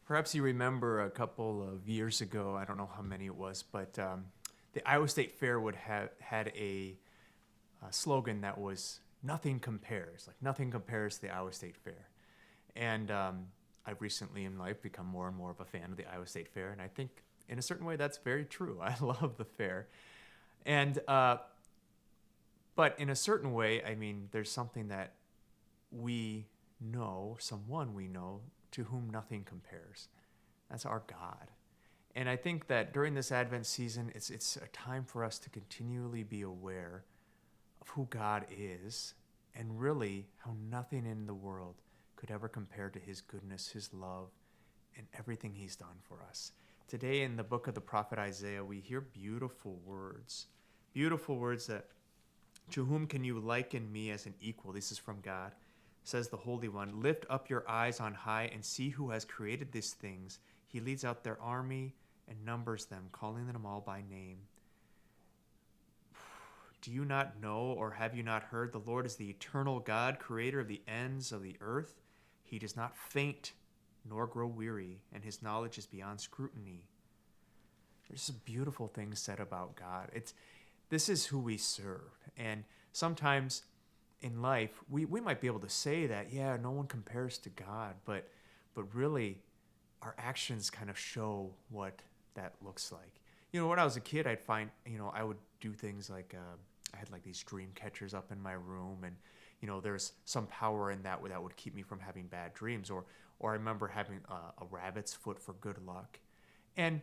Perhaps you remember a couple of years ago, I don't know how many it was, but the Iowa State Fair would have had a slogan that was "Nothing compares," like nothing compares to the Iowa State Fair. And I've recently in life become more and more of a fan of the Iowa State Fair, and I think in a certain way that's very true. I love the fair, and but in a certain way, I mean, there's something that we know, someone we know, to whom nothing compares. That's our God. And I think that during this Advent season, it's a time for us to continually be aware of who God is and really how nothing in the world could ever compare to his goodness, his love, and everything he's done for us. Today in the book of the prophet Isaiah, we hear beautiful words that, to whom can you liken me as an equal? This is from God. Says the Holy One, lift up your eyes on high and see who has created these things. He leads out their army and numbers them, calling them all by name. Do you not know, or have you not heard? The Lord is the eternal God, creator of the ends of the earth. He does not faint nor grow weary, and his knowledge is beyond scrutiny. There's some beautiful things said about God. This is who we serve. And sometimes in life, we might be able to say that, yeah, no one compares to God, but really our actions kind of show what that looks like. You know, when I was a kid, I'd find, I would do things like, I had like these dream catchers up in my room, and, there's some power in that would keep me from having bad dreams. Or I remember having a rabbit's foot for good luck. And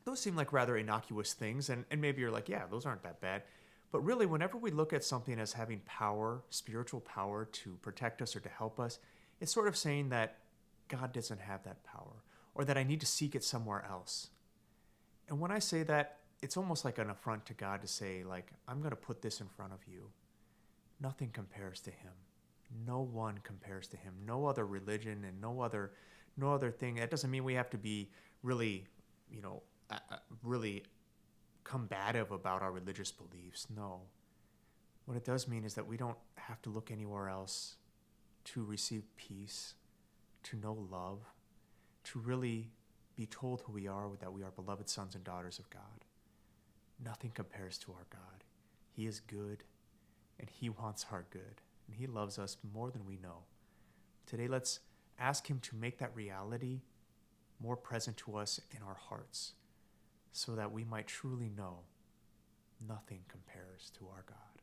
those seem like rather innocuous things, and maybe you're like, yeah, those aren't that bad. But really, whenever we look at something as having power, spiritual power to protect us or to help us, it's sort of saying that God doesn't have that power, or that I need to seek it somewhere else. And when I say that, it's almost like an affront to God to say, like, I'm going to put this in front of you. Nothing compares to him. No one compares to him. No other religion and no other thing. That doesn't mean we have to be really, really combative about our religious beliefs. No. What it does mean is that we don't have to look anywhere else to receive peace, to know love, to really be told who we are, that we are beloved sons and daughters of God. Nothing compares to our God. He is good, and he wants our good, and he loves us more than we know. Today, let's ask him to make that reality more present to us in our hearts, so that we might truly know nothing compares to our God.